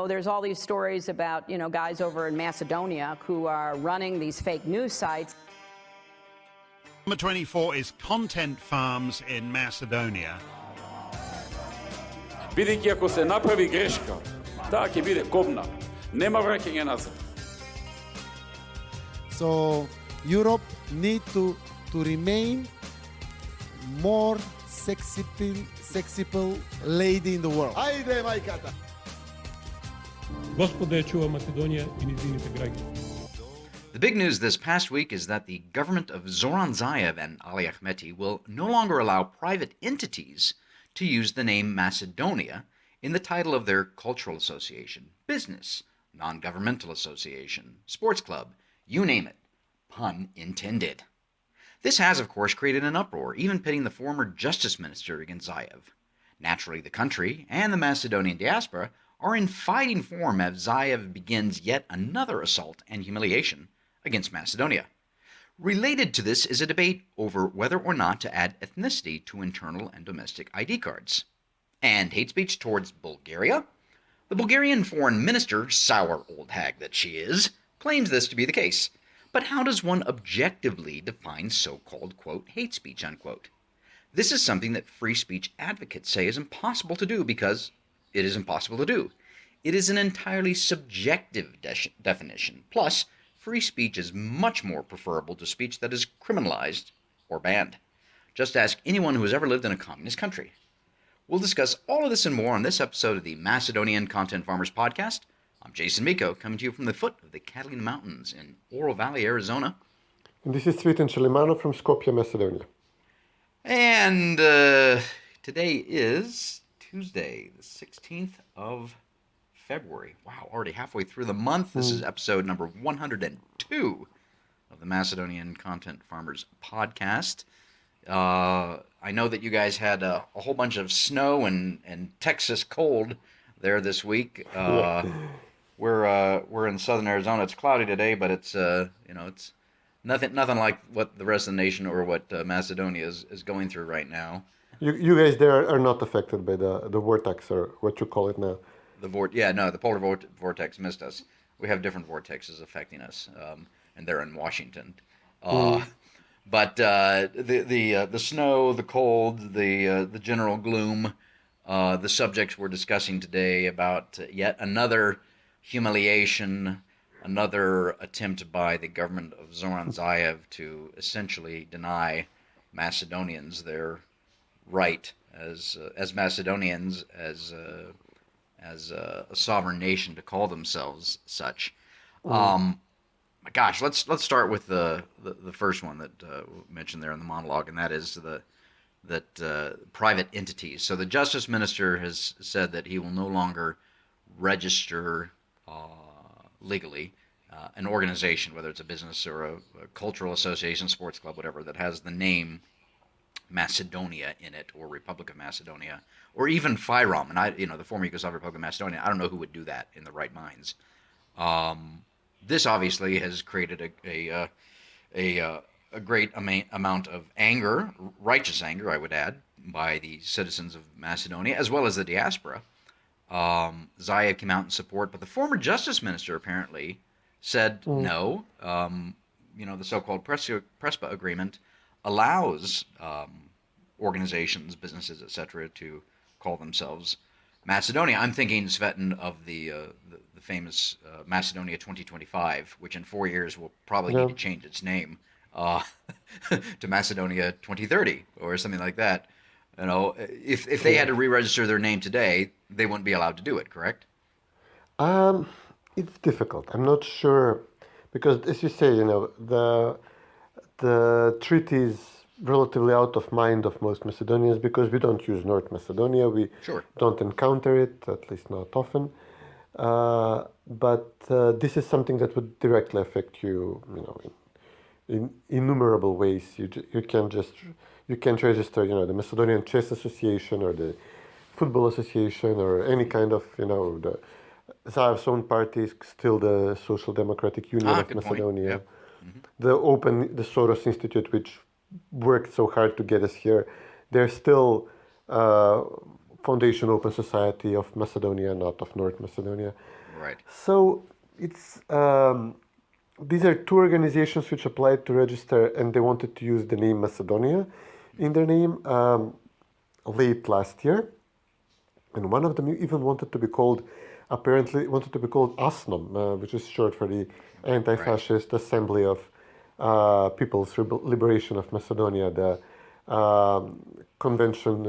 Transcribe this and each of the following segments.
there's all these stories about, guys over in Macedonia who are running these fake news sites. Number 24 is content farms in Macedonia. Бидејќи ако се направи грешка, таа ќе биде кобна. Нема враќање назад. So Europe need to remain more sexy lady in the world. Ajde, majkata! Господа ја чува Македонија и низините граѓани. The big news this past week is that the government of Zoran Zaev and Ali Ahmeti will no longer allow private entities to use the name Macedonia in the title of their cultural association, business, non-governmental association, sports club, you name it, pun intended. This has, of course, created an uproar, even pitting the former justice minister against Zaev. Naturally, the country and the Macedonian diaspora are in fighting form as Zaev begins yet another assault and humiliation against Macedonia. Related to this is a debate over whether or not to add ethnicity to internal and domestic ID cards. And hate speech towards Bulgaria? The Bulgarian foreign minister, sour old hag that she is, claims this to be the case. But how does one objectively define so-called, quote, hate speech, unquote? This is something that free speech advocates say is impossible to do because it is impossible to do. It is an entirely subjective definition. Plus, free speech is much more preferable to speech that is criminalized or banned. Just ask anyone who has ever lived in a communist country. We'll discuss all of this and more on this episode of the Macedonian Content Farmers Podcast. I'm Jason Miko, coming to you from the foot of the Catalina Mountains in Oro Valley, Arizona. And this is Cvetin from Skopje, Macedonia. And today is Tuesday, the 16th of February. Wow, already halfway through the month. This is episode number 102 of the Macedonian Content Farmers Podcast. I know that you guys had a whole bunch of snow and Texas cold there this week. We're in southern Arizona. It's cloudy today, but it's it's nothing like what the rest of the nation or what Macedonia is going through right now. You guys there are not affected by the vortex, or what you call it now. The polar vortex missed us. We have different vortexes affecting us, and they're in Washington. But the snow, the cold, the general gloom, the subjects we're discussing today about yet another humiliation, another attempt by the government of Zoran Zaev to essentially deny Macedonians their right as Macedonians, as a sovereign nation to call themselves such. Gosh, let's start with the first one that mentioned there in the monologue, and that is that private entities. So the justice minister has said that he will no longer register legally an organization, whether it's a business or a cultural association, sports club, whatever, that has the name Macedonia in it, or Republic of Macedonia, or even FYROM, and the former Yugoslav Republic of Macedonia. I don't know who would do that in the right minds. This obviously has created a great amount of anger, righteous anger, I would add, by the citizens of Macedonia, as well as the diaspora. Zaev came out in support, but the former justice minister apparently said no. The so-called PRESPA agreement allows organizations, businesses, etc., to call themselves Macedonia. I'm thinking, Cvetin, of the famous Macedonia 2025, which in 4 years will probably need to change its name to Macedonia 2030 or something like that. If they had to re-register their name today, they wouldn't be allowed to do it, correct? It's difficult. I'm not sure, because as you say, the treaty is relatively out of mind of most Macedonians because we don't use North Macedonia. We don't encounter it, at least not often. But this is something that would directly affect you, in innumerable ways. You can't register, the Macedonian Chess Association or the Football Association or any kind of, the Zaev's own party is still the Social Democratic Union of Macedonia. Yep. Mm-hmm. The Soros Institute, which worked so hard to get us here, they're still Foundation Open Society of Macedonia, not of North Macedonia. Right. So it's these are two organizations which applied to register, and they wanted to use the name Macedonia in their name late last year. And one of them even wanted to be called ASNOM, which is short for the Anti-Fascist Assembly of People's Liberation of Macedonia, the convention,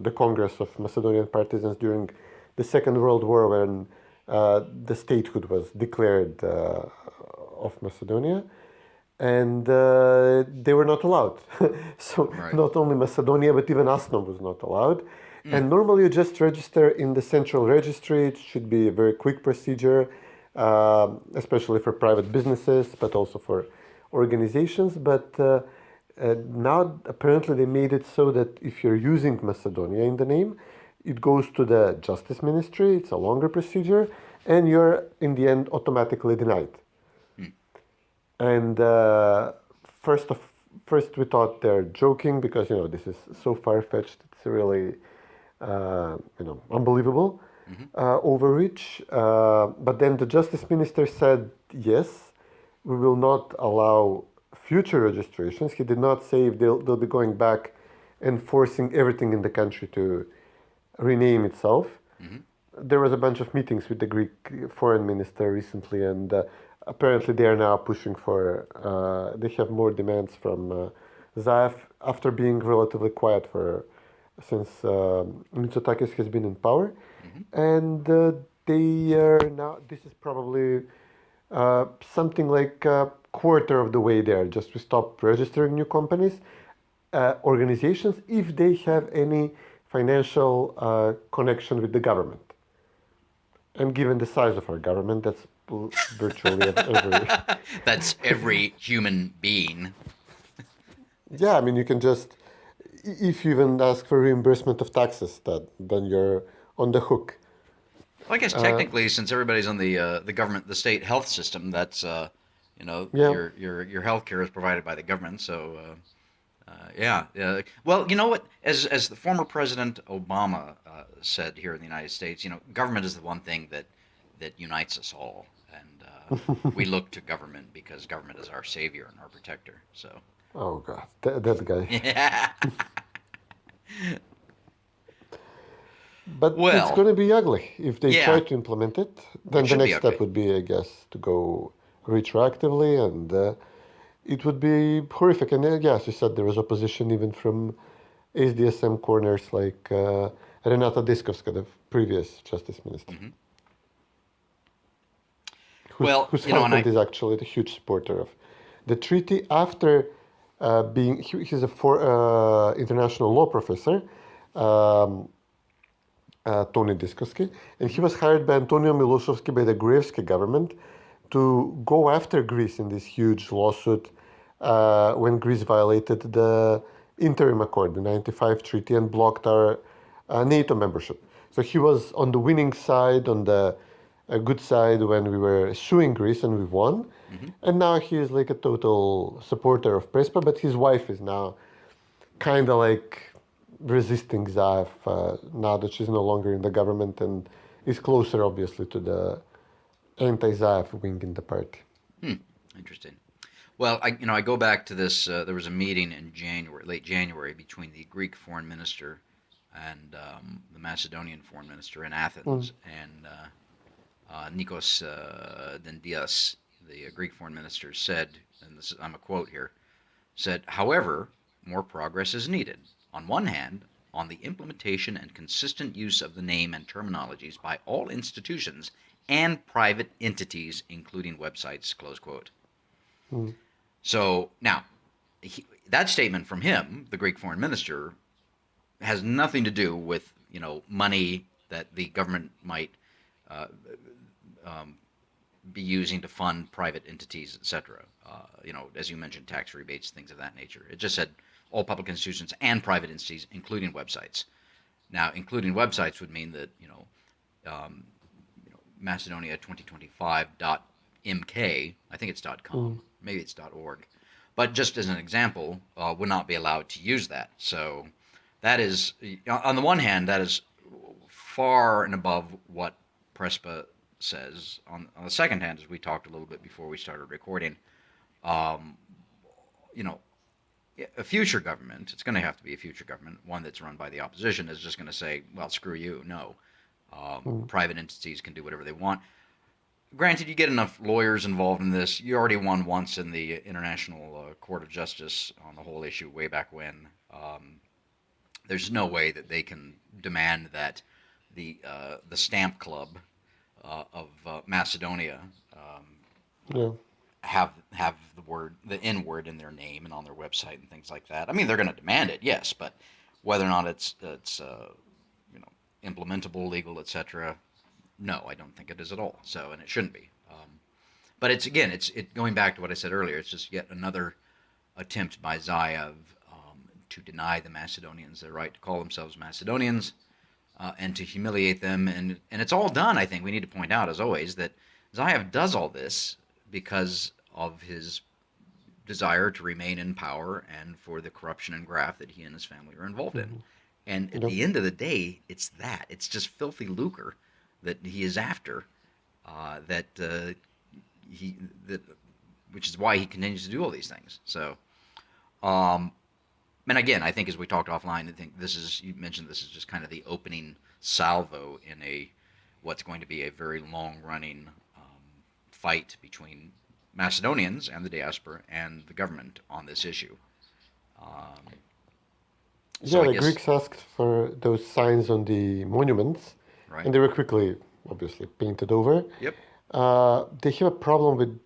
the Congress of Macedonian Partisans during the Second World War, when the statehood was declared of Macedonia, and they were not allowed. So not only Macedonia, but even ASNOM was not allowed. And normally you just register in the central registry. It should be a very quick procedure, especially for private businesses, but also for organizations. But now apparently they made it so that if you're using Macedonia in the name, it goes to the Justice Ministry. It's a longer procedure, and you're in the end automatically denied. And first we thought they're joking because this is so far-fetched. It's really unbelievable overreach. But then the Justice Minister said, yes, we will not allow future registrations. He did not say if they'll be going back and forcing everything in the country to rename itself. There was a bunch of meetings with the Greek foreign minister recently, and apparently they are now pushing for, they have more demands from Zaev after being relatively quiet since Mitsotakis has been in power. And they are now, this is probably something like a quarter of the way there, just to stop registering new companies, organizations, if they have any financial connection with the government. And given the size of our government, that's virtually every... That's every human being. Yeah, I mean, you can just... If you even ask for reimbursement of taxes, then you're on the hook. Well, I guess technically, since everybody's on the government, the state health system, that's your health care is provided by the government. So, yeah. Well, you know what? As the former President Obama said here in the United States, government is the one thing that unites us all, and we look to government because government is our savior and our protector. So. Oh God, that guy. Yeah. But it's going to be ugly if they try to implement it. Then the next step would be, I guess, to go retroactively, and it would be horrific. And as you said, there was opposition even from SDSM corners like Renata Diskovska, the previous justice minister. Whose husband is actually a huge supporter of the treaty after he's a international law professor, Tony Diskovski, and he was hired by Antonio Milosevsky, by the Gruevski government, to go after Greece in this huge lawsuit when Greece violated the interim accord, the 95 treaty, and blocked our NATO membership. So he was on the winning side, on the good side when we were suing Greece, and we won. And now he is like a total supporter of Prespa, but his wife is now kind of like resisting Zaev now that she's no longer in the government and is closer, obviously, to the anti-Zaev wing in the party. Interesting. Well, I go back to this. There was a meeting in late January, between the Greek foreign minister and the Macedonian foreign minister in Athens, and Nikos Dendias, the Greek foreign minister, said, and I'm a quote here, said, however, more progress is needed. On one hand, on the implementation and consistent use of the name and terminologies by all institutions and private entities, including websites, close quote. So now, that statement from him, the Greek foreign minister, has nothing to do with, money that the government might be using to fund private entities, etc. As you mentioned, tax rebates, things of that nature. It just said all public institutions and private entities, including websites. Now, including websites would mean that Macedonia 2025.mk, I think it's .com, maybe it's .org, but just as an example, would not be allowed to use that. So that is, on the one hand, that is far and above what Prespa says. On the second hand, as we talked a little bit before we started recording, you know, a future government, it's going to have to be a future government, one that's run by the opposition, is just going to say, well, screw you, no. Private entities can do whatever they want. Granted, you get enough lawyers involved in this. You already won once in the International Court of Justice on the whole issue way back when. There's no way that they can demand that the stamp club of Macedonia have the N word in their name and on their website and things like that. I mean, they're going to demand it, yes, but whether or not it's you know, implementable, legal, etc., no, I don't think it is at all. So, and it shouldn't be. But it's again, it's going back to what I said earlier. It's just yet another attempt by Zaev to deny the Macedonians their right to call themselves Macedonians and to humiliate them. And it's all done. I think we need to point out, as always, that Zaev does all this because of his desire to remain in power and for the corruption and graft that he and his family are involved in. And at the end of the day, it's that. It's just filthy lucre that he is after, which is why he continues to do all these things. So, and again, I think as we talked offline, I think you mentioned this is just kind of the opening salvo in what's going to be a very long-running fight between Macedonians and the diaspora and the government on this issue. The Greeks asked for those signs on the monuments, right, and they were quickly, obviously, painted over. Yep. They have a problem with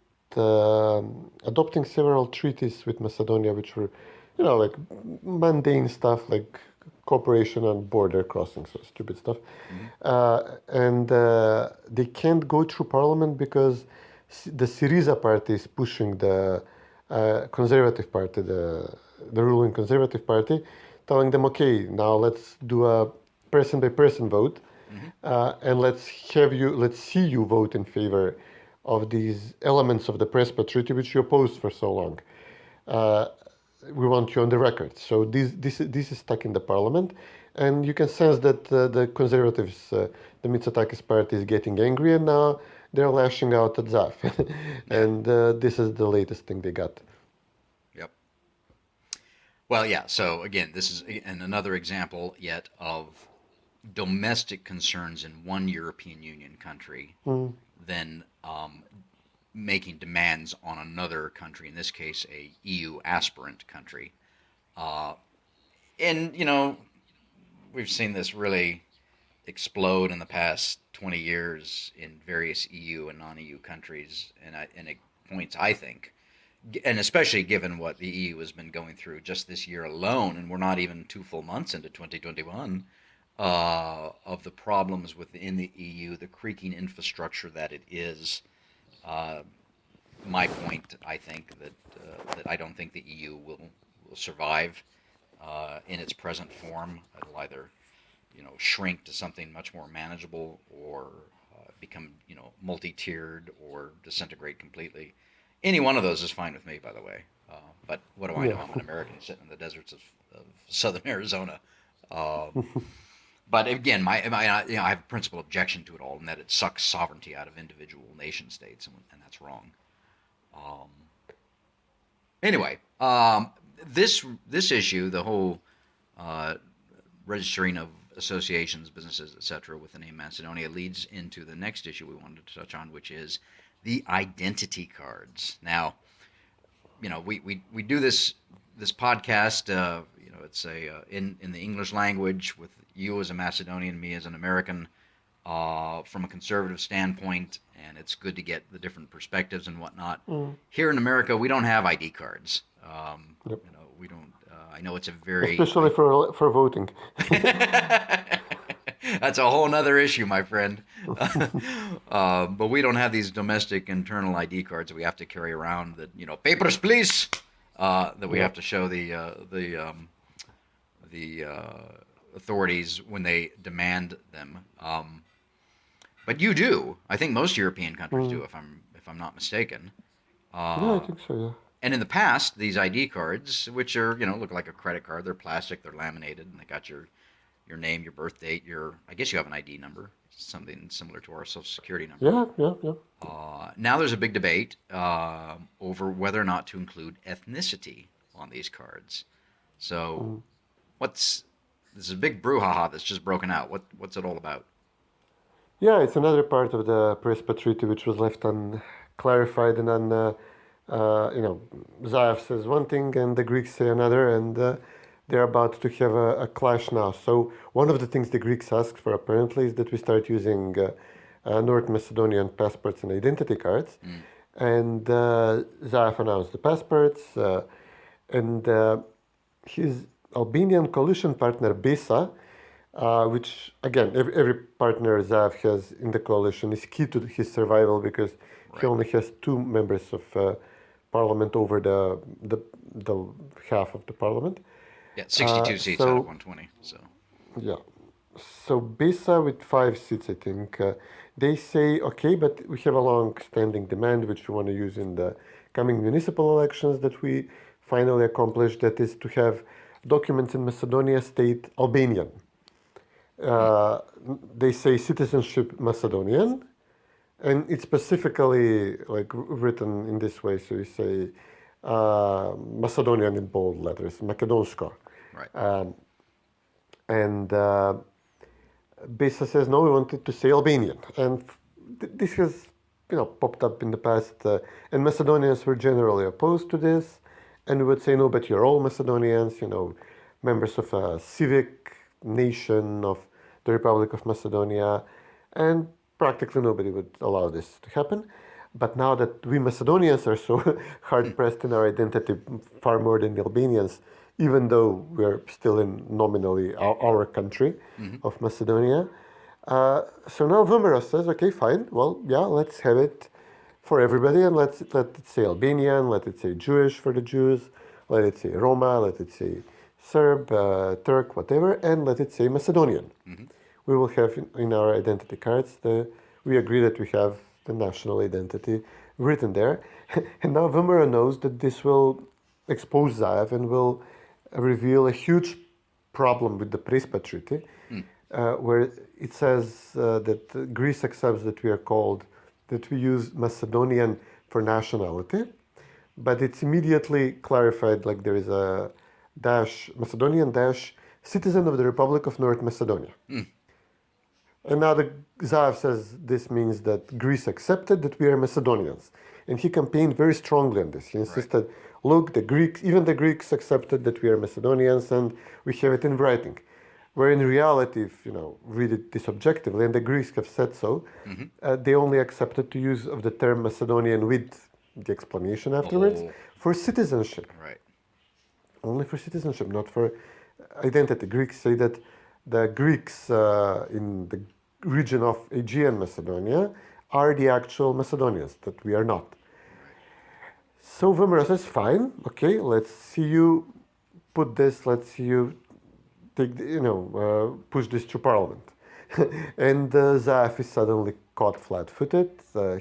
adopting several treaties with Macedonia, which were, you know, like mundane stuff like cooperation on border crossings, so stupid stuff. And they can't go through parliament because the Syriza party is pushing the conservative party, the ruling conservative party, telling them, okay, now let's do a person-by-person vote, and let's see you vote in favor of these elements of the Prespa Treaty which you opposed for so long. We want you on the record. So this is stuck in the parliament, and you can sense that the conservatives, the Mitsotakis party, is getting angry, and now they're lashing out at Zaev. And this is the latest thing they got. Yep. Well, yeah. So again, this is another example yet of domestic concerns in one European Union country, then making demands on another country, in this case a EU aspirant country. And, you know, we've seen this really explode in the past 20 years in various EU and non-EU countries, and it points, I think, and especially given what the EU has been going through just this year alone, and we're not even 2 full months into 2021, of the problems within the EU, the creaking infrastructure that it is. My point, I think, that I don't think the EU will survive in its present form. It'll either, you know, shrink to something much more manageable, or become, you know, multi-tiered, or disintegrate completely. Any one of those is fine with me, by the way. But what do I know? I'm an American sitting in the deserts of southern Arizona. But again, I have a principal objection to it all, in that it sucks sovereignty out of individual nation states, and that's wrong. Anyway, this issue, the whole registering of associations, businesses, etc., with the name Macedonia, leads into the next issue we wanted to touch on, which is the identity cards. Now, you know, we do this podcast. You know, it's in the English language, with you as a Macedonian, me as an American, from a conservative standpoint, and it's good to get the different perspectives and whatnot. Here in America, we don't have ID cards. You know, we don't. I know it's a very, especially for voting. That's a whole nother issue, my friend. But we don't have these domestic internal ID cards that we have to carry around. That, you know, papers, please. That we have to show the authorities when they demand them. But you do. I think most European countries do, if I'm not mistaken. Yeah, I think so. Yeah. And in the past, these ID cards, which are, you know, look like a credit card, they're plastic, they're laminated, and they got your your name, your birth date, I guess you have an ID number, something similar to our Social Security number. Yeah. Now there's a big debate over whether or not to include ethnicity on these cards. So, this is a big brouhaha that's just broken out. What's it all about? Yeah, it's another part of the Prespa Treaty which was left unclarified, and then Zaev says one thing and the Greeks say another, and they're about to have a clash now. So one of the things the Greeks asked for apparently is that we start using North Macedonian passports and identity cards, and Zaev announced the passports, and his Albanian coalition partner Besa, which again every partner Zaev has in the coalition is key to his survival, because he only has 2 members of parliament over the half of the parliament. Yeah, 62 seats out of 120. So yeah, so Besa with 5 seats, I think. They say, okay, but we have a long-standing demand which we want to use in the coming municipal elections that we finally accomplished. That is to have documents in Macedonia state Albanian. They say citizenship Macedonian, and it's specifically like written in this way. So you say Macedonian in bold letters, Makedonsko. right. And Besa says, no, we wanted to say Albanian. And this has, popped up in the past. And Macedonians were generally opposed to this. And we would say, no, but you're all Macedonians, members of a civic nation of the Republic of Macedonia. And practically nobody would allow this to happen. But now that we Macedonians are so hard-pressed in our identity, far more than the Albanians, even though we're still in nominally our country of Macedonia. So now Vumeros says, okay, fine, well, yeah, let's have it for everybody, and let it say Albanian, let it say Jewish for the Jews, let it say Roma, let it say Serb, Turk, whatever, and let it say Macedonian. We will have in our identity cards, we agree that we have the national identity written there. And now Vumera knows that this will expose Zaev and will reveal a huge problem with the Prespa Treaty, where it says that Greece accepts that we use Macedonian for nationality, but it's immediately clarified, like there is a dash, Macedonian dash, citizen of the Republic of North Macedonia. And now the Zaev says this means that Greece accepted that we are Macedonians. And he campaigned very strongly on this. He insisted, look, even the Greeks accepted that we are Macedonians and we have it in writing. Where in reality, if read it this objectively, and the Greeks have said so, they only accepted to use of the term Macedonian with the explanation afterwards for citizenship. Right. Only for citizenship, not for identity. Greeks say that the Greeks in the region of Aegean Macedonia are the actual Macedonians, that we are not. So Vumera says, fine, okay, let's see you put this, let's see you take, push this to parliament. And Zaev is suddenly caught flat-footed.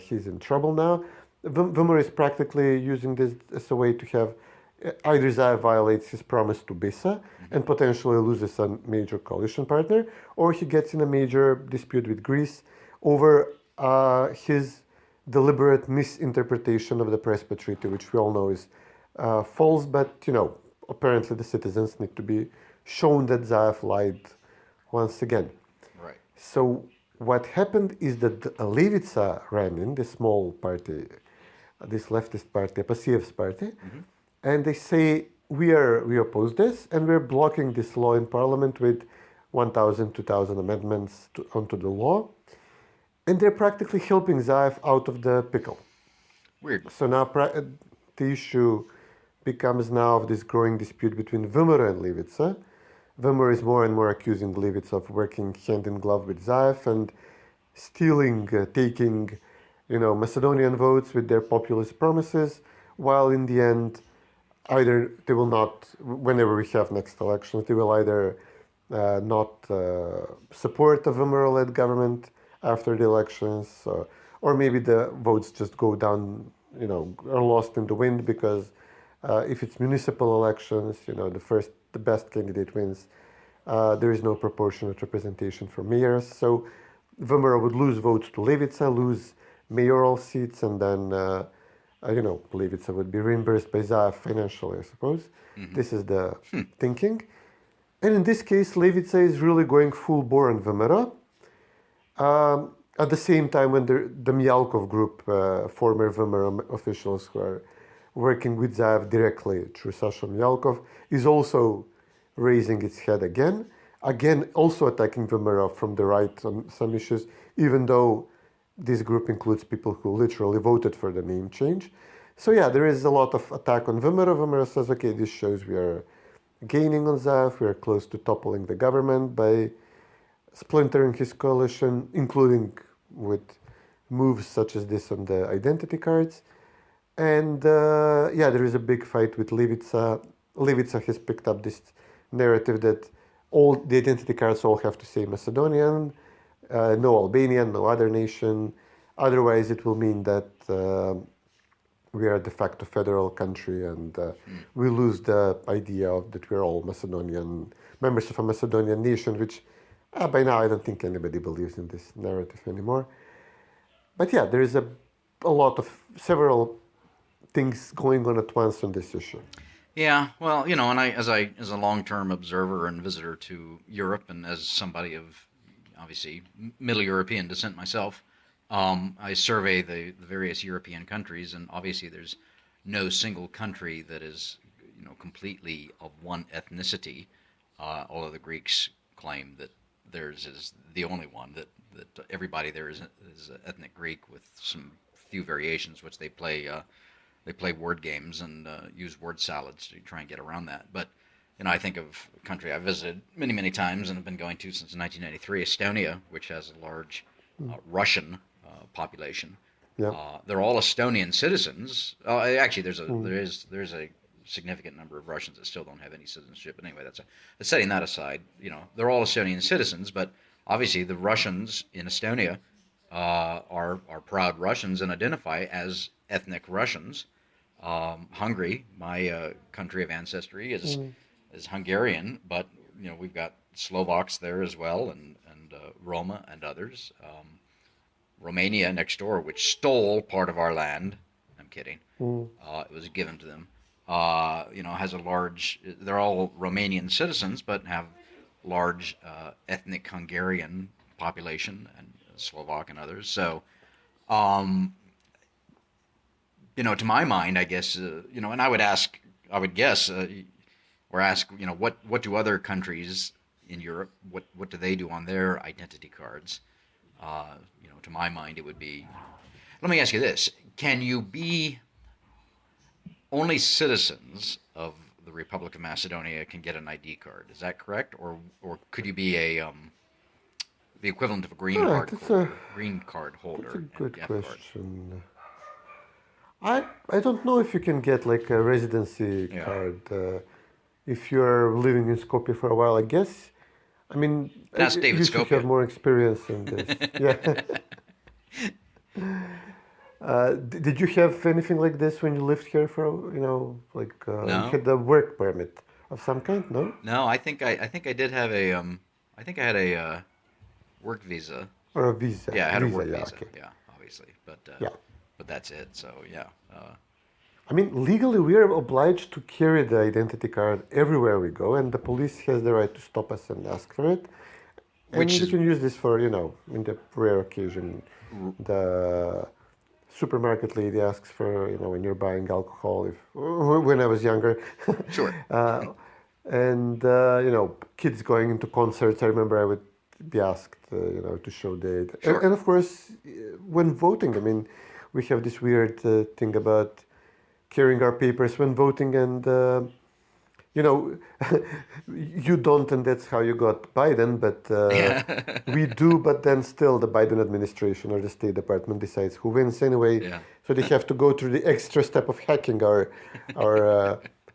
He's in trouble now. Vumera is practically using this as a way to have either Zaev violates his promise to Besa and potentially loses a major coalition partner, or he gets in a major dispute with Greece over his deliberate misinterpretation of the Prespa Treaty, which we all know is false, but, apparently the citizens need to be shown that Zaev lied once again. Right. So what happened is that Levica ran in, this small party, this leftist party, Pasiev's party, and they say, we oppose this, and we're blocking this law in parliament with 1,000, 2,000 amendments onto the law. And they're practically helping Zaev out of the pickle. Weird. So now the issue becomes now of this growing dispute between Vumera and Levica. Vumera is more and more accusing Levica of working hand in glove with Zaev and stealing, taking, Macedonian votes with their populist promises, while in the end, either they will not, whenever we have next elections, they will either not support a Vumera-led government after the elections, or maybe the votes just go down, are lost in the wind, because if it's municipal elections, the best candidate wins. There is no proportionate representation for mayors. So Vomera would lose votes to Levica, lose mayoral seats, and then, Levica would be reimbursed by Zaev financially, I suppose. This is the thinking. And in this case, Levica is really going full bore on Vomera. At the same time, when the Myalkov group, former Vomera officials who are working with Zaev directly through Sasha Myalkov, is also raising its head again also attacking Vomera from the right on some issues, even though this group includes people who literally voted for the name change. So yeah, there is a lot of attack on Vomera. Vomera says, okay, this shows we are gaining on Zaev, we are close to toppling the government by splintering his coalition, including with moves such as this on the identity cards. And there is a big fight with Levica. Levica has picked up this narrative that all the identity cards all have to say Macedonian, no Albanian, no other nation. Otherwise, it will mean that we are a de facto federal country, and we lose the idea of that we're all Macedonian, members of a Macedonian nation, which by now I don't think anybody believes in this narrative anymore. But yeah, there is a lot of several things going on at once on this issue. Yeah, well, and I, as a long-term observer and visitor to Europe, and as somebody of obviously Middle European descent myself, I survey the various European countries, and obviously there's no single country that is, completely of one ethnicity. Although the Greeks claim that theirs is the only one, that everybody there is ethnic Greek with some few variations, which they play. They play word games and use word salads to try and get around that. But, I think of a country I've visited many, many times and have been going to since 1993, Estonia, which has a large Russian population. Yeah. They're all Estonian citizens. Actually, there's a significant number of Russians that still don't have any citizenship. But anyway, setting that aside. They're all Estonian citizens, but obviously the Russians in Estonia are proud Russians and identify as ethnic Russians. Hungary, my country of ancestry, is Hungarian, but we've got Slovaks there as well, and Roma and others. Romania next door, which stole part of our land. I'm kidding. It was given to them. Has a large. They're all Romanian citizens, but have large ethnic Hungarian population, and Slovak and others. So, to my mind, I guess, and I would guess, or ask, what do other countries in Europe, what do they do on their identity cards? To my mind, it would be, let me ask you this, can you be, only citizens of the Republic of Macedonia can get an ID card, is that correct? Or could you be the equivalent of a green card holder? That's a good question. I don't know if you can get like a residency card if you're living in Skopje for a while. I guess. I mean, that's David you should have more experience in this. Did you have anything like this when you lived here for No. You had a work permit of some kind? No. No, I think I did have a I think I had a work visa. Or a visa. Yeah, I had a work visa. Okay. Yeah, obviously, but but that's it. So yeah. I mean, legally, we are obliged to carry the identity card everywhere we go, and the police has the right to stop us and ask for it. And you can use this for, in the rare occasion, the supermarket lady asks for, when you're buying alcohol. When I was younger. Sure. And kids going into concerts. I remember I would be asked, to show the. Sure. And of course, when voting, I mean, we have this weird thing about carrying our papers when voting, and you don't, and that's how you got Biden, but we do, but then still the Biden administration or the State Department decides who wins anyway. Yeah. So they have to go through the extra step of hacking our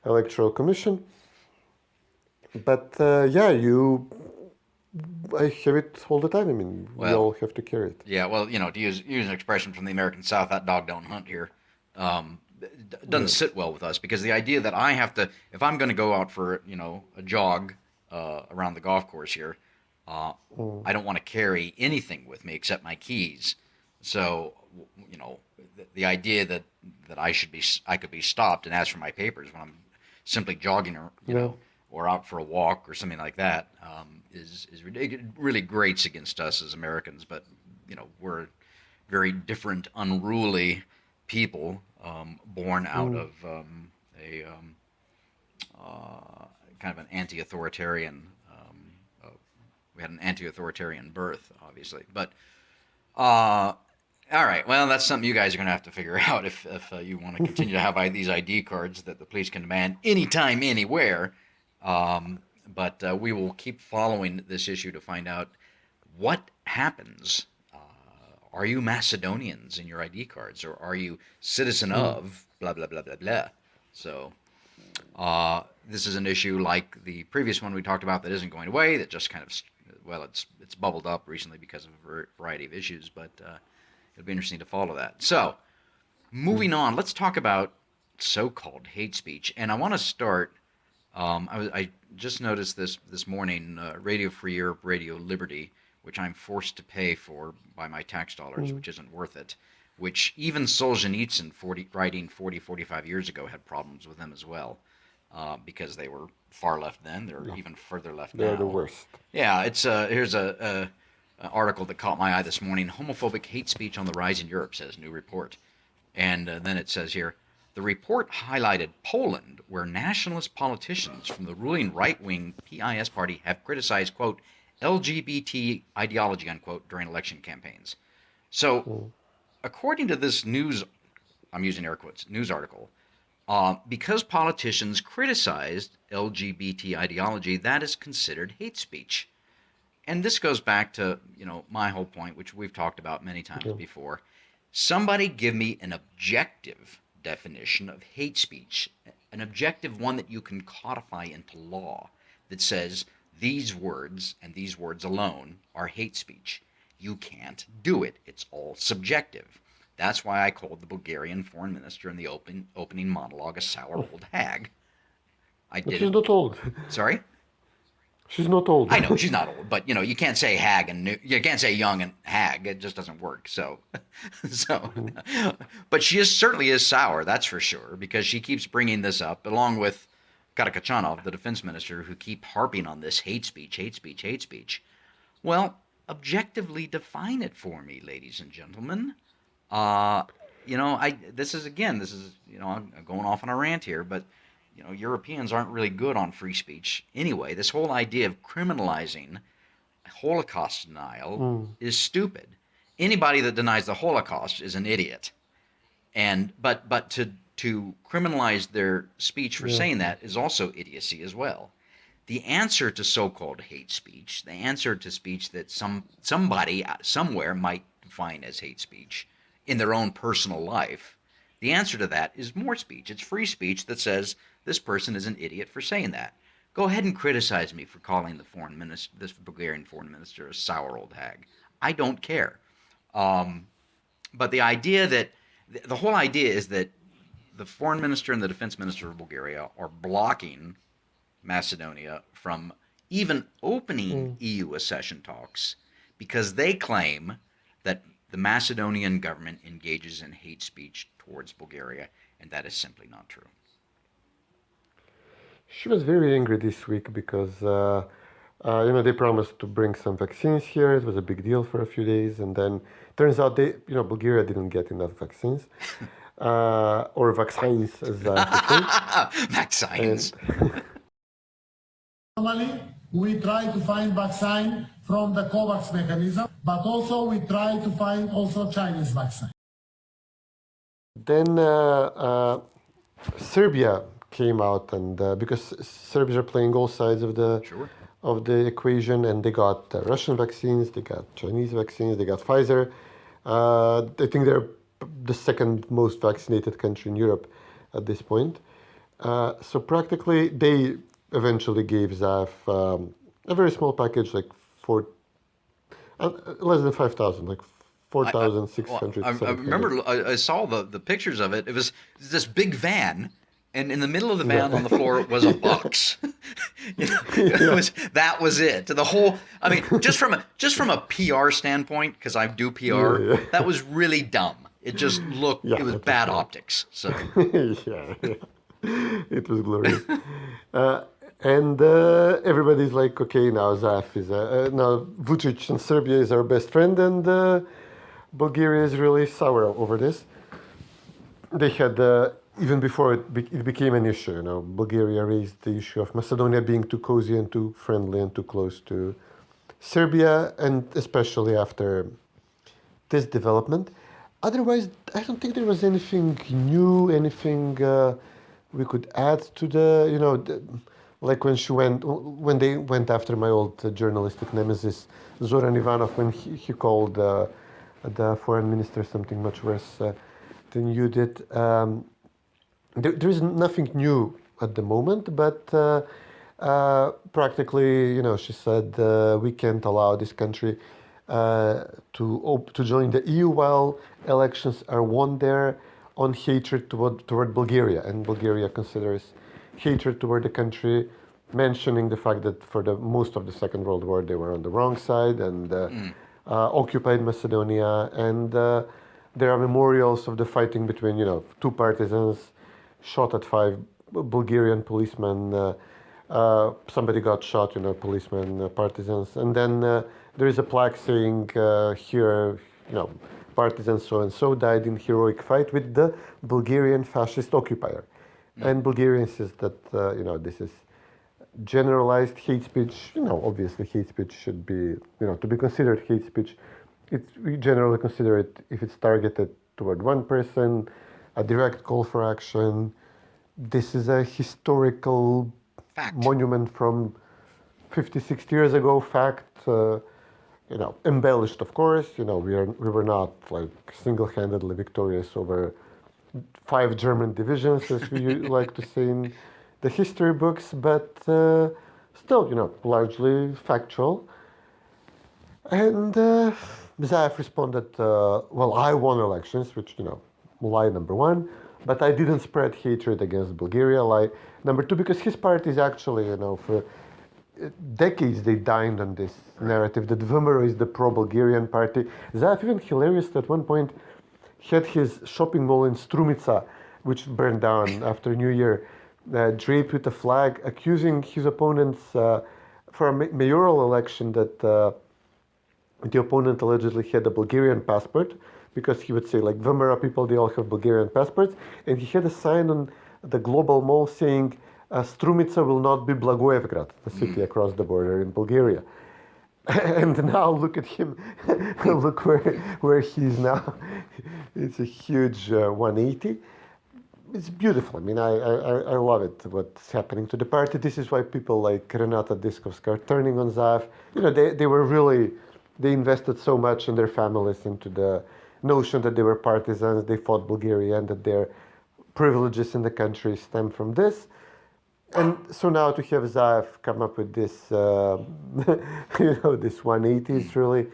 electoral commission. But I have it all the time. I mean, we all have to carry it. Yeah, well, to use an expression from the American South, that dog don't hunt here. Doesn't sit well with us, because the idea that I have to, if I'm going to go out for, a jog around the golf course here. I don't want to carry anything with me except my keys. So, you know, the idea that I could be stopped and asked for my papers when I'm simply jogging or or out for a walk or something like that is ridiculous. It really grates against us as Americans. But you know, we're very different, unruly people born out of a kind of an anti-authoritarian. We had an anti-authoritarian birth, obviously, but all right. Well, that's something you guys are going to have to figure out if you want to continue to have these ID cards that the police can demand anytime, anywhere. But we will keep following this issue to find out what happens. Are you Macedonians in your ID cards, or are you citizen of blah, blah, blah, blah, blah? So this is an issue like the previous one we talked about that isn't going away, that just kind of, well, it's bubbled up recently because of a variety of issues, but it'll be interesting to follow that. So moving on, let's talk about so-called hate speech. And I want to start, I just noticed this morning, Radio Free Europe, Radio Liberty, which I'm forced to pay for by my tax dollars, which isn't worth it, which even Solzhenitsyn, writing 40, 45 years ago, had problems with them as well, because they were far left then. They're even further left now. They're the worst. Yeah, it's here's an article that caught my eye this morning. Homophobic hate speech on the rise in Europe, says new report. And then it says here, the report highlighted Poland, where nationalist politicians from the ruling right-wing PIS party have criticized, quote, LGBT ideology, unquote, during election campaigns. So, according to this news, I'm using air quotes, news article, because politicians criticized LGBT ideology, that is considered hate speech. And this goes back to, you know, my whole point, which we've talked about many times before. Somebody give me an objective definition of hate speech, an objective one that you can codify into law that says these words and these words alone are hate speech. You can't do it. It's all subjective. That's why I called the Bulgarian foreign minister in the opening monologue a sour old hag. I did. She's not old. Sorry? She's not old. I know she's not old, but you know, you can't say hag and you can't say young and hag. It just doesn't work. So, but she certainly is sour, that's for sure, because she keeps bringing this up along with Karakachanov, the defense minister, who keep harping on this hate speech, hate speech, hate speech. Well, objectively define it for me, ladies and gentlemen. You know, this is, you know, I'm going off on a rant here, but you know, Europeans aren't really good on free speech anyway. This whole idea of criminalizing Holocaust denial is stupid. Anybody that denies the Holocaust is an idiot. And but to criminalize their speech for saying that is also idiocy as well. The answer to so-called hate speech, the answer to speech that somebody somewhere might define as hate speech in their own personal life, the answer to that is more speech. It's free speech that says this person is an idiot for saying that. Go ahead and criticize me for calling this Bulgarian foreign minister a sour old hag. I don't care. But the idea that the whole idea is that the foreign minister and the defense minister of Bulgaria are blocking Macedonia from even opening EU accession talks because they claim that the Macedonian government engages in hate speech towards Bulgaria, and that is simply not true. She was very angry this week because, you know, they promised to bring some vaccines here. It was a big deal for a few days, and then turns out Bulgaria didn't get enough vaccines. Or vaccines, as I say. Vaccines. Normally, we try to find vaccine from the COVAX mechanism, but also we try to find also Chinese vaccine. Then Serbia came out, and because Serbs are playing all sides of the equation, and they got Russian vaccines, they got Chinese vaccines, they got Pfizer. I think they're the second most vaccinated country in Europe at this point. So practically, they eventually gave Zaev a very small package, like less than 5,000, like 4,600. I remember I saw the pictures of it. It was this big van, And in the middle of the van on the floor was a box. That was it. The whole, I mean, just from a PR standpoint, because I do PR, that was really dumb. It just looked, it was bad optics. So it was glorious. And everybody's like, okay, now Zaev is now Vucic and Serbia is our best friend, and Bulgaria is really sour over this. They had even before it became an issue, Bulgaria raised the issue of Macedonia being too cozy and too friendly and too close to Serbia, and especially after this development. Otherwise, I don't think there was anything new, anything we could add to like when they went after my old journalistic nemesis, Zoran Ivanov, when he called the foreign minister something much worse than you did. There is nothing new at the moment, but practically, she said we can't allow this country to join the EU while elections are won there on hatred toward Bulgaria, and Bulgaria considers hatred toward the country, mentioning the fact that for the most of the Second World War they were on the wrong side and occupied Macedonia, and there are memorials of the fighting between two partisans, shot at 5 Bulgarian policemen. Somebody got shot, policemen, partisans, and then there is a plaque saying here, partisans so and so died in heroic fight with the Bulgarian fascist occupier. And Bulgaria insists that this is generalized hate speech. Obviously hate speech should be, to be considered hate speech. We generally consider it if it's targeted toward one person, a direct call for action. This is a historical monument from 50, 60 years ago. Fact, embellished, of course. We were not like single-handedly victorious over 5 German divisions, as we like to say in the history books, but still, largely factual. And Zaev responded, well, I won elections, which, lie number 1, but I didn't spread hatred against Bulgaria, lie number 2, because his party is actually, for decades they dined on this narrative that VMRO is the pro-Bulgarian party. Zaev, even hilarious, at one point had his shopping mall in Strumica, which burned down after New Year, draped with a flag, accusing his opponents for a mayoral election that the opponent allegedly had a Bulgarian passport, because he would say, like, VMRO people, they all have Bulgarian passports, and he had a sign on the Global Mall saying, Strumica will not be Blagoevgrad, the city across the border in Bulgaria. And now look at him, look where he is now. It's a huge 180. It's beautiful. I mean, I love it, what's happening to the party. This is why people like Renata Diskovska are turning on Zaev. They invested so much in their families into the notion that they were partisans, they fought Bulgaria, and that their privileges in the country stem from this. And so now to have Zaev come up with this, this 180 is really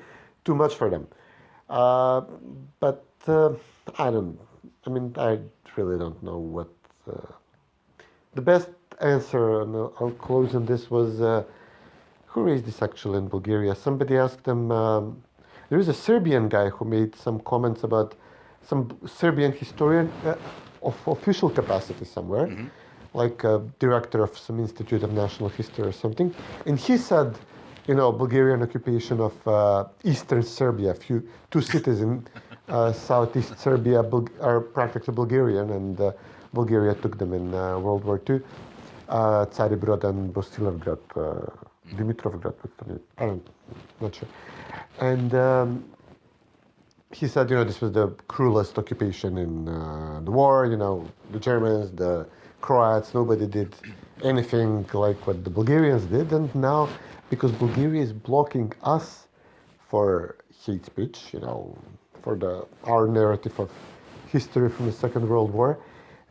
too much for them. But I really don't know what the best answer, and I'll close on this, was who raised this actually in Bulgaria? Somebody asked them, there is a Serbian guy who made some comments about some Serbian historian of official capacity somewhere, like a director of some Institute of National History or something. And he said, Bulgarian occupation of eastern Serbia, two cities in southeast Serbia are practically Bulgarian, and Bulgaria took them in World War II. Tsaribrod and Bosilovgrad, Dimitrovgrad, I'm not sure. And he said, this was the cruelest occupation in the war, the Germans, the Croats, nobody did anything like what the Bulgarians did. And now, because Bulgaria is blocking us for hate speech, for our narrative of history from the Second World War,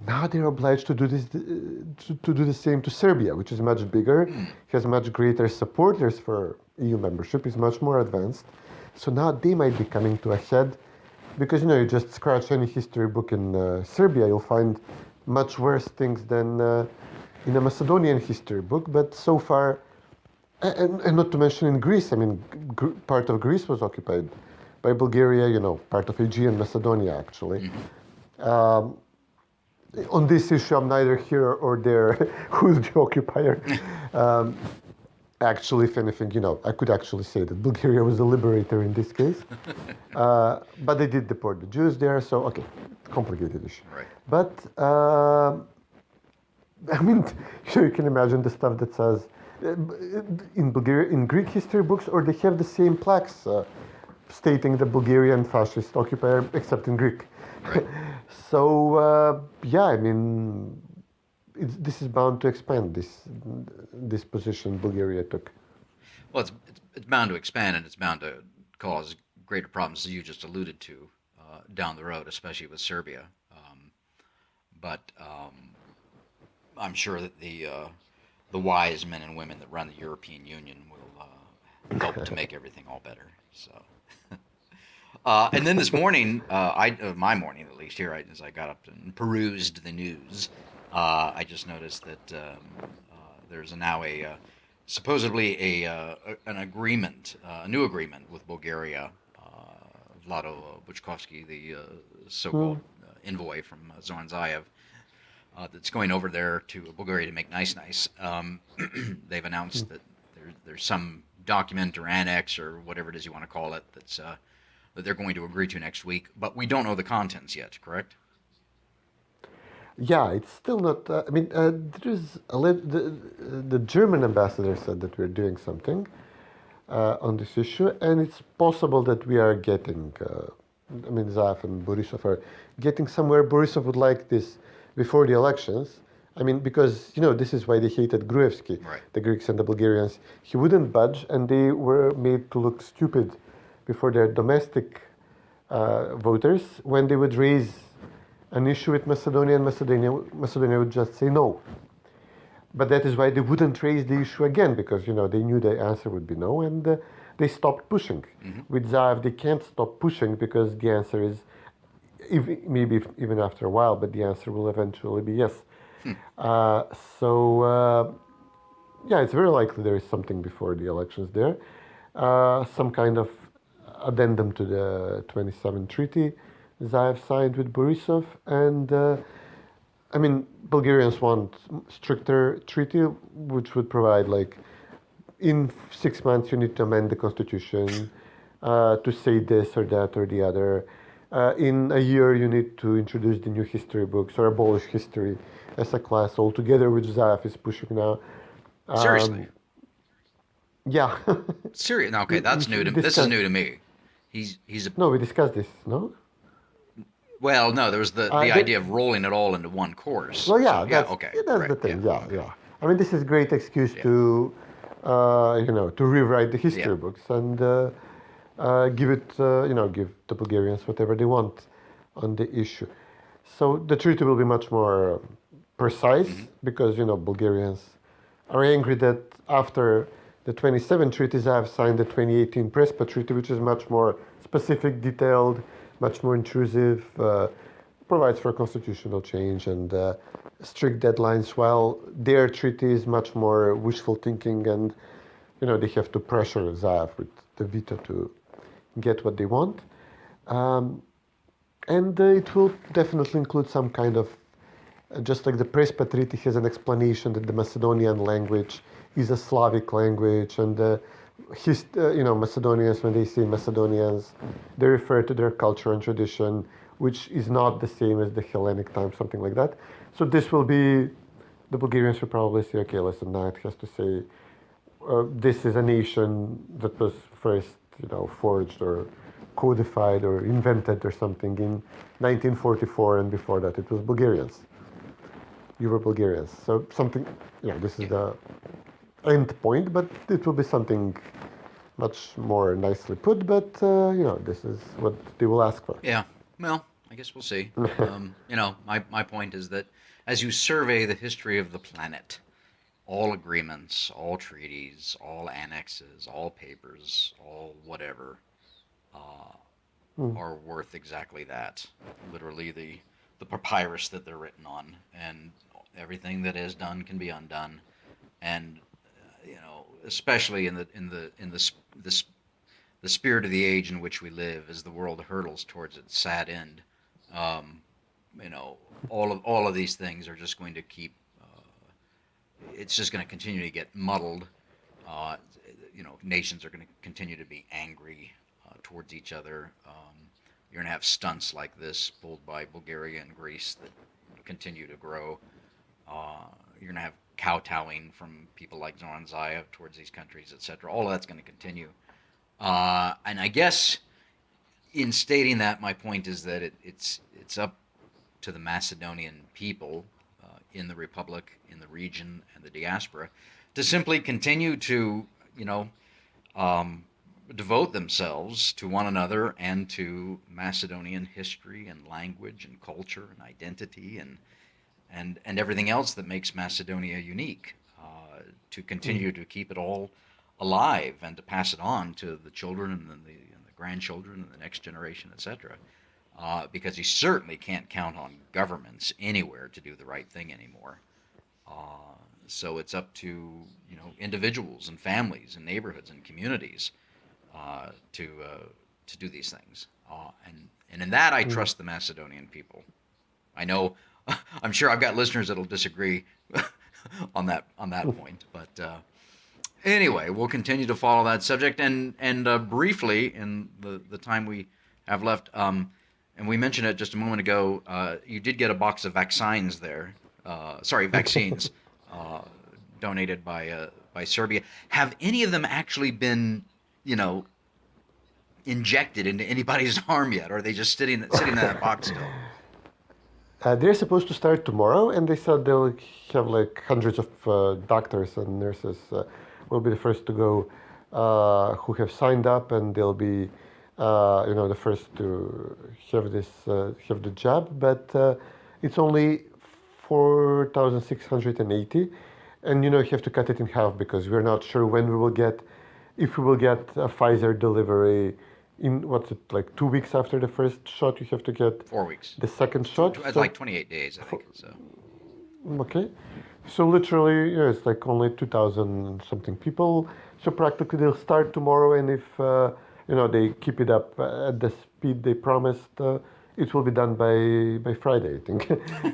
now they're obliged to do this, to do the same to Serbia, which is much bigger, has much greater supporters for EU membership, is much more advanced. So now they might be coming to a head, because you just scratch any history book in Serbia, you'll find much worse things than in a Macedonian history book. But so far, and not to mention in Greece, I mean, part of Greece was occupied by Bulgaria, you know, part of Aegean Macedonia, actually. On this issue, I'm neither here or there who's the occupier. Actually, if anything, you know, I could actually say that Bulgaria was the liberator in this case. But they did deport the Jews there, so, okay, complicated issue. Right. But, I mean, sure, you can imagine the stuff that says, in Bulgaria, in Greek history books, or they have the same plaques stating the Bulgarian fascist occupier, except in Greek. Right. So, yeah, I mean, this is bound to expand, this position Bulgaria took. Well, it's bound to expand, and it's bound to cause greater problems, as you just alluded to, down the road, especially with Serbia. But I'm sure that the wise men and women that run the European Union will help to make everything all better. So, and then this morning, my morning at least here, as I got up and perused the news, I just noticed that there's now supposedly an agreement, a new agreement with Bulgaria. Vlado Buchkovsky, the so-called envoy from Zoran Zaev, that's going over there to Bulgaria to make nice. They've announced that there's some document or annex or whatever it is you want to call it that they're going to agree to next week, but we don't know the contents yet, correct? Yeah, it's still not. I mean, there is the German ambassador said that we're doing something on this issue, and it's possible that we are getting. I mean, Zaev and Borisov are getting somewhere. Borisov would like this before the elections. I mean, because, you know, this is why they hated Gruevski, Right. the Greeks and the Bulgarians. He wouldn't budge, and they were made to look stupid before their domestic voters when they would raise an issue with Macedonia, and Macedonia would just say no. But that is why they wouldn't raise the issue again, because, you know, they knew the answer would be no, and they stopped pushing. With Zaev, they can't stop pushing because the answer is, maybe even after a while, but the answer will eventually be yes. Yeah, it's very likely there is something before the elections there. Some kind of addendum to the 27 treaty Zaev signed with Borisov, and I mean, Bulgarians want stricter treaty, which would provide, like, in 6 months you need to amend the constitution to say this or that or the other. In a year you need to introduce the new history books or abolish history as a class altogether, which Zaev is pushing now. Seriously? Yeah. Seriously? Okay, that's new to me. This is new to me. He's a... No, we discussed this, no? Well, no, there was the idea of rolling it all into one course. Well, yeah, So, that's, okay, that's right, the thing. yeah. Yeah. I mean, this is a great excuse to, you know, to rewrite the history books and give it, you know, give the Bulgarians whatever they want on the issue. So the treaty will be much more precise because, you know, Bulgarians are angry that after the 27 treaties, I have signed the 2018 Prespa Treaty, which is much more specific, detailed, much more intrusive, provides for constitutional change and strict deadlines, while their treaty is much more wishful thinking, and, you know, they have to pressure Zaev with the veto to get what they want. And it will definitely include some kind of, just like the Prespa Treaty has an explanation that the Macedonian language is a Slavic language, and you know, Macedonians, when they say Macedonians, they refer to their culture and tradition, which is not the same as the Hellenic times, something like that. So this will be, the Bulgarians will probably say, okay, listen, now it has to say, this is a nation that was first, you know, forged or codified or invented or something in 1944, and before that it was Bulgarians. You were Bulgarians. So something, you know, this is the end point, but it will be something much more nicely put, but, you know, this is what they will ask for. Yeah, well, I guess we'll see. You know, my point is that as you survey the history of the planet, all agreements, all treaties, all annexes, all papers, all whatever, are worth exactly that. Literally the the papyrus that they're written on, and everything that is done can be undone, and especially in the spirit of the age in which we live, as the world hurtles towards its sad end, all of these things are just going to keep. It's just going to continue to get muddled. Nations are going to continue to be angry towards each other. You're going to have stunts like this pulled by Bulgaria and Greece that continue to grow. You're going to have kowtowing from people like Zoran Zaev towards these countries, etc. All of that's going to continue. And I guess in stating that, my point is that it's up to the Macedonian people in the Republic, in the region, and the diaspora to simply continue to, devote themselves to one another and to Macedonian history and language and culture and identity and everything else that makes Macedonia unique, to continue to keep it all alive and to pass it on to the children and the grandchildren and the next generation, etc. Because you certainly can't count on governments anywhere to do the right thing anymore. So it's up to individuals and families and neighborhoods and communities to do these things. And in that, I trust the Macedonian people. I know, I'm sure I've got listeners that'll disagree on that point, but anyway, we'll continue to follow that subject. And briefly, in the time we have left, and we mentioned it just a moment ago, you did get a box of vaccines there. Vaccines donated by Serbia. Have any of them actually been, injected into anybody's arm yet, or are they just sitting in that box still? They're supposed to start tomorrow, and they said they'll have like hundreds of doctors and nurses will be the first to go who have signed up, and they'll be the first to have the jab. But it's only 4,680, and you have to cut it in half because we're not sure when we will get, if we will get a Pfizer delivery in, 2 weeks after the first shot. You have to get 4 weeks. The second shot. It's like 28 days, I think. So. Okay, so literally, it's like only 2,000 something people. So practically, they'll start tomorrow, and if they keep it up at the speed they promised, it will be done by Friday, I think,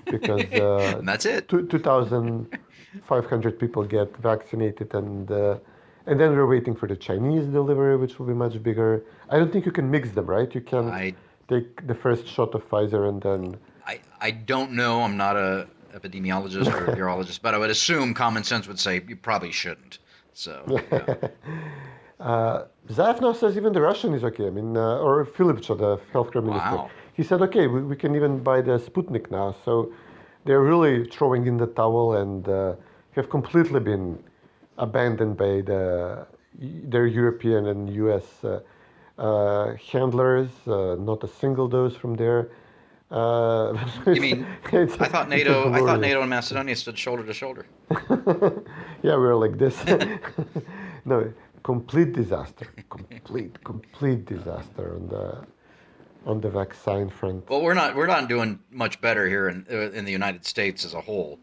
because and that's it. 2,500 people get vaccinated, and then we're waiting for the Chinese delivery, which will be much bigger. I don't think you can mix them, right? You can take the first shot of Pfizer and then. I don't know. I'm not a epidemiologist or a virologist, but I would assume common sense would say you probably shouldn't. So. Yeah. Zaev now says even the Russian is okay. I mean, or Filipcho, the healthcare minister. Wow. He said, okay, we can even buy the Sputnik now. So they're really throwing in the towel and have completely been abandoned by their European and U.S. Handlers. Not a single dose from there. You mean? I thought NATO and Macedonia stood shoulder to shoulder. Yeah, we were like this. No, complete disaster. Complete disaster on the vaccine front. Well, we're not doing much better here in the United States as a whole.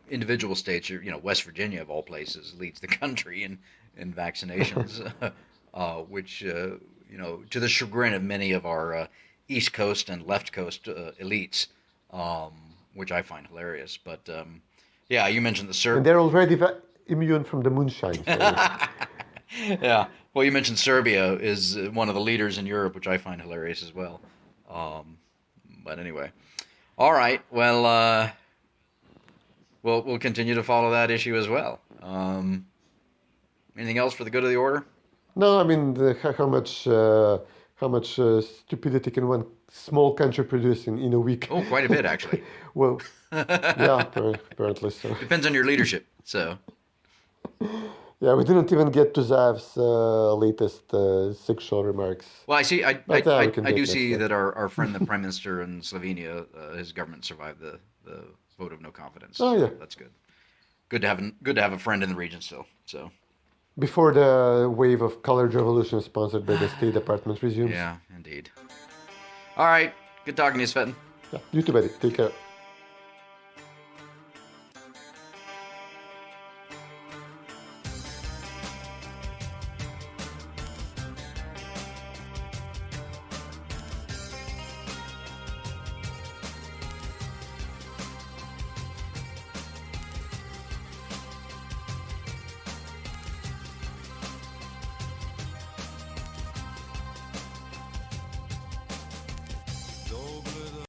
Individual states, West Virginia of all places leads the country in vaccinations, which to the chagrin of many of our East Coast and Left Coast elites, which I find hilarious. But yeah, you mentioned the Serbs. And they're already immune from the moonshine. So. Yeah. Well, you mentioned Serbia is one of the leaders in Europe, which I find hilarious as well. But anyway, all right. Well, we'll continue to follow that issue as well. Anything else for the good of the order? No, I mean how much stupidity can one small country produce in a week? Oh, quite a bit actually. Well, yeah, apparently so. Depends on your leadership. So. Yeah, we didn't even get to Zaev's latest sexual remarks. Well, I see. I do see that our friend, the Prime Minister in Slovenia, his government survived the vote of no confidence. Oh yeah, that's good. Good to have a friend in the region still. So. Before the wave of colored revolution sponsored by the State Department resumes. Yeah, indeed. All right. Good talking to you, Cvetin. Yeah, you too, buddy. Take care.